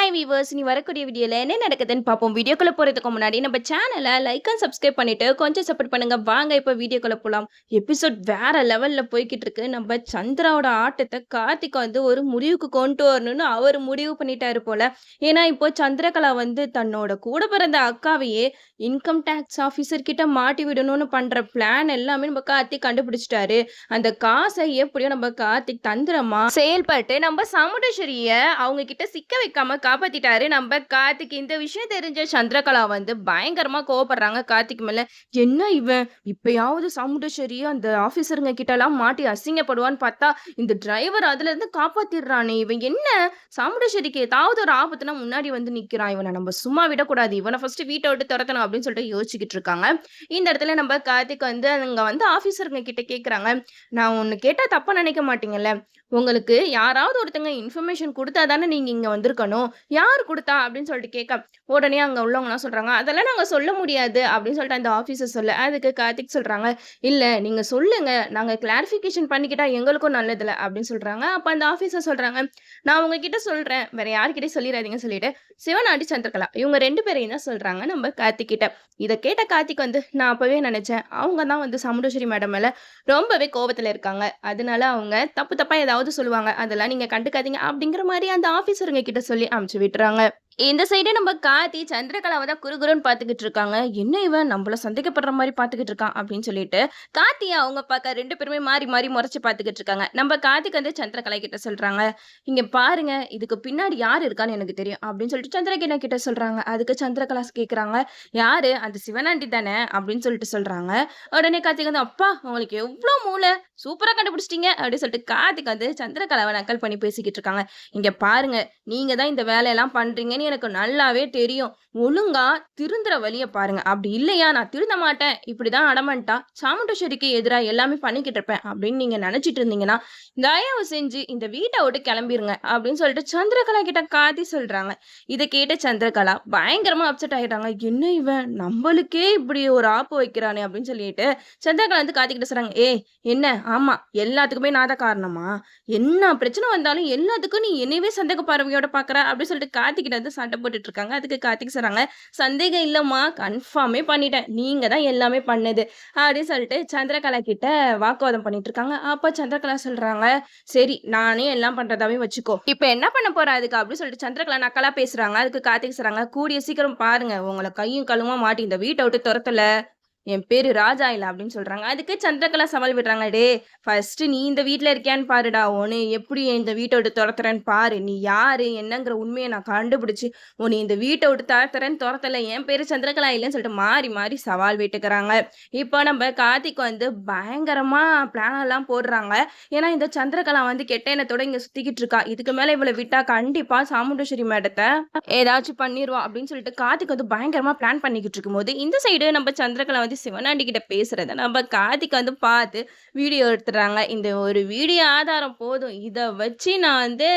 Hi viewers, நீ வரக்கூடிய வீடியோல என்ன நடக்குதுன்னு பார்ப்போம். வீடியோக்குள்ள போறதுக்கு முன்னாடி நம்ம சேனலை லைக் அண்ட் சப்ஸ்கிரைப் பண்ணிட்டு கொஞ்சம் சப்போர்ட் பண்ணுங்க. வாங்க இப்போ வீடியோக்குள்ள போலாம். எபிசோட் வேற லெவல்ல போய்கிட்டு இருக்கு. நம்ம சந்திராவோட ஆட்டத்தை கார்த்திக் வந்து ஒரு முடிவுக்கு கொண்டு வரணும்னு அவர் முடிவு பண்ணிட்டாரு போல. ஏன்னா இப்போ சந்திரகலா வந்து தன்னோட கூட பிறந்த அக்காவையே இன்கம் டேக்ஸ் ஆஃபீஸர் கிட்ட மாட்டி விடணும்னு பண்ற பிளான் எல்லாமே நம்ம கார்த்திக் கண்டுபிடிச்சிட்டாரு. அந்த காசை எப்படியோ நம்ம கார்த்திக் தந்திரமா செயல்பட்டு நம்ம சாமுண்டேஸ்வரிய அவங்க கிட்ட சிக்க வைக்காம காப்பாத்திட்டாரு நம்ம கார்த்திக். இந்த விஷயம் தெரிஞ்ச சந்திரகலா வந்து பயங்கரமா கோவப்படுறாங்க கார்த்திக் மேல. என்ன இவன் இப்பயாவது சாமுண்டேஸ்வரி அந்த ஆபீசருங்க கிட்ட எல்லாம் மாட்டி அசிங்கப்படுவான்னு பார்த்தா இந்த டிரைவர் அதுல இருந்து காப்பாத்திடுறானே. இவன் என்ன சாமுண்டேஸ்வரிக்கு ஏதாவது ஒரு ஆபத்துனா முன்னாடி வந்து நிக்கிறான். இவனை நம்ம சும்மா விடக்கூடாது, இவனை ஃபர்ஸ்ட் வீட்டை விட்டு துரத்தணும் அப்படின்னு சொல்லிட்டு யோசிச்சுக்கிட்டு இருக்காங்க. இந்த இடத்துல நம்ம கார்த்திக் வந்து அங்க வந்து ஆபீசருங்க கிட்ட கேக்குறாங்க, நான் ஒன்னு கேட்டா தப்பா நினைக்க மாட்டீங்கல்ல, உங்களுக்கு யாராவது ஒருத்தங்க இன்ஃபர்மேஷன் கொடுத்தா தானே நீங்க இங்க வந்திருக்கணும், யார் கொடுத்தா அப்படின்னு சொல்லிட்டு கேட்க உடனே அங்க உள்ளவங்கலாம் சொல்றாங்க, அதெல்லாம் நாங்க சொல்ல முடியாது அப்படின்னு சொல்லிட்டு அந்த ஆபீசர் சொல்ல. அதுக்கு கார்த்திக் சொல்றாங்க, இல்ல நீங்க சொல்லுங்க, நாங்க கிளாரிபிகேஷன் பண்ணிக்கிட்டா எங்களுக்கும் நல்லதுல அப்படின்னு சொல்றாங்க. அப்ப அந்த ஆபீசர் சொல்றாங்க, நான் உங்ககிட்ட சொல்றேன், வேற யார்கிட்டயும் சொல்லிடாதீங்க சொல்லிட்டு சிவனாண்டி சந்திரகலா இவங்க 2 பேரையும் தான் சொல்றாங்க நம்ம கார்த்திக் கிட்ட. இதை கேட்ட கார்த்திக் வந்து, நான் அப்பவே நினைச்சேன் அவங்க தான் வந்து சாமுண்டேஸ்வரி மேடம் மேல ரொம்பவே கோபத்துல இருக்காங்க, அதனால அவங்க தப்பு தப்பா ஏதாவது சொல்லுவாங்க, அதெல்லாம் நீங்க கண்டுக்காதீங்க அப்படிங்கிற மாதிரி அந்த ஆபீசருங்க கிட்ட சொல்லி அமுச்சு விட்டுறாங்க. இந்த சைடு நம்ம கார்த்தி சந்திரகலாவை தான் குறுகுறுன்னு பார்த்துக்கிட்டு இருக்காங்க. என்ன இவன் நம்மள சந்தேகப்படுற மாதிரி பார்த்துக்கிட்டு இருக்கான் அப்படின்னு சொல்லிட்டு கார்த்தியை அவங்க பார்க்க 2 பேருமே மாறி மாறி முறைச்சு பார்த்துக்கிட்டு இருக்காங்க. நம்ம கார்த்திக் வந்து சந்திரகலா கிட்ட சொல்றாங்க, இங்க பாருங்க இதுக்கு பின்னாடி யார் இருக்கான்னு எனக்கு தெரியும் அப்படின்னு சொல்லிட்டு சந்திரகலா கிட்ட சொல்றாங்க. அதுக்கு சந்திரகலா கேக்குறாங்க, யாரு, அந்த சிவனாண்டி தானே அப்படின்னு சொல்லிட்டு சொல்றாங்க. உடனே கார்த்திக் வந்து, அப்பா உங்களுக்கு எவ்வளவு மூளை, சூப்பரா கண்டுபிடிச்சிட்டீங்க அப்படின்னு சொல்லிட்டு கார்த்திக் வந்து சந்திரகலாவை நக்கல் பண்ணி பேசிக்கிட்டு இருக்காங்க. இங்க பாருங்க, நீங்க தான் இந்த வேலையெல்லாம் பண்றீங்கன்னு எனக்கு நல்லாவே தெரியும், ஒழுங்கா திருந்துற வழிய பாருங்க, அப்படி இல்லையா நான் திருந்த மாட்டேன், இப்படிதான் அடமன்ட்டா சாமுண்டேஸ்வரிக்கு எதிராக எல்லாமே பண்ணிக்கிட்டு இருப்பேன் அப்படின்னு நீங்க நினைச்சிட்டு இருந்தீங்கன்னா தயவு செஞ்சு இந்த வீட்டை விட்டு கிளம்பிருங்க அப்படின்னு சொல்லிட்டு சந்திரகலா கிட்ட கார்த்தி சொல்றாங்க. இதை கேட்ட சந்திரகலா பயங்கரமா அப்செட் ஆகிட்டாங்க. என்ன இவன் நம்மளுக்கே இப்படி ஒரு ஆப்பு வைக்கிறானே அப்படின்னு சொல்லிட்டு சந்திரகலா வந்து கார்த்தி கிட்ட சொல்றாங்க, என்ன ஆமா எல்லாத்துக்குமே நான் தான் காரணமா, என்ன பிரச்சனை வந்தாலும் எல்லாத்துக்கும் நீ என்னையவே சந்தேக பார்வையோட பாக்குற அப்படின்னு சொல்லிட்டு கார்த்திக் கிட்ட வந்து சண்டை போட்டுட்டு இருக்காங்க. அதுக்கு கார்த்திக் சொல்றாங்க, சந்தேகம் இல்லம்மா, கன்ஃபார்மே பண்ணிட்டேன், நீங்க தான் எல்லாமே பண்ணது அப்படின்னு சொல்லிட்டு சந்திரகலா கிட்ட வாக்குவாதம் பண்ணிட்டு இருக்காங்க. அப்ப சந்திரகலா சொல்றாங்க, சரி நானே எல்லாம் பண்றதாவே வச்சுக்கோ, இப்ப என்ன பண்ண போற அதுக்கு அப்படின்னு சொல்லிட்டு சந்திரகலா நக்கலா பேசுறாங்க. அதுக்கு கார்த்திக் சொல்றாங்க, கூடிய சீக்கிரம் பாருங்க உங்களை கையும் கழுவுமா மாட்டி இந்த வீட்டை விட்டு துரத்தல என் பேரு ராஜா இல்ல அப்படின்னு சொல்றாங்க. அதுக்கு சந்திரகலா சவால் விடுறாங்க, டே ஃபர்ஸ்ட் நீ இந்த வீட்டுல இருக்கியான்னு பாருடா, உன்னை எப்படி இந்த வீட்டை விட்டு துரத்துறேன்னு பாரு, நீ யாரு என்னங்கிற உண்மையை நான் கண்டுபிடிச்சு உன்னை இந்த வீட்டை விட்டு துரத்துறேன்னு துரத்தல, என் பேரு சந்திரகலா இல்லைன்னு சொல்லிட்டு மாறி மாறி சவால் விட்டுக்கிறாங்க. இப்போ நம்ம கார்த்திக் வந்து பயங்கரமா பிளான் எல்லாம் போடுறாங்க. ஏன்னா இந்த சந்திரகலா வந்து கெட்ட எண்ணத்தோட இங்க சுத்திக்கிட்டு இருக்கா, இதுக்கு மேல இவளை விட்டா கண்டிப்பா சாமுண்டேஸ்வரி மேடத்தை ஏதாச்சும் பண்ணிடுவா அப்படின்னு சொல்லிட்டு கார்த்திக் வந்து பயங்கரமா பிளான் பண்ணிக்கிட்டு இருக்கும்போது இந்த சைடு நம்ம சந்திரகலா வந்து சிவனாண்டி கிட்ட பேசுறத நம்ம கார்த்திக் வந்து பார்த்து வீடியோ எடுத்துறாங்க. இந்த ஒரு வீடியோ ஆதாரம் போதும், இதை வச்சு நான் வந்து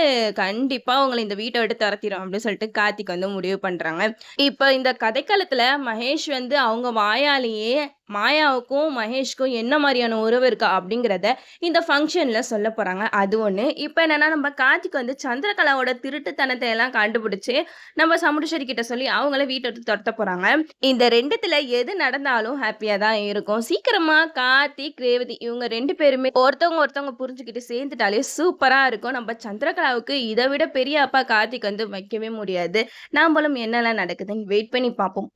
கண்டிப்பா உங்களை இந்த வீட்டை விட்டு துரத்திடும் அப்படின்னு சொல்லிட்டு கார்த்திக் வந்து முடிவு பண்றாங்க. இப்ப இந்த கதைக்களத்துல மகேஷ் வந்து அவங்க வாயாலேயே மாயாவுக்கும் மகேஷ்க்கும் என்ன மாதிரியான உறவு இருக்கா அப்படிங்கிறத இந்த ஃபங்க்ஷன்ல சொல்ல போறாங்க. அது ஒண்ணு. இப்ப என்னன்னா நம்ம கார்த்திக் வந்து சந்திரகலாவோட திருட்டுத்தனத்தை எல்லாம் கண்டுபிடிச்சு நம்ம சாமுண்டேஸ்வரி கிட்ட சொல்லி அவங்கள வீட்டை விட்டு துரத்த போறாங்க. இந்த 2த்துல எது நடந்தாலும் ஹாப்பியா தான் இருக்கும். சீக்கிரமா கார்த்திக் ரேவதி இவங்க 2 பேருமே ஒருத்தவங்க புரிஞ்சுக்கிட்டு சேர்ந்துட்டாலே சூப்பரா இருக்கும். நம்ம சந்திரகலாவுக்கு இதை விட பெரிய அப்பா கார்த்திக் வந்து வைக்கவே முடியாது. நாமளும் என்னெல்லாம் நடக்குதுன்னு வெயிட் பண்ணி பார்ப்போம்.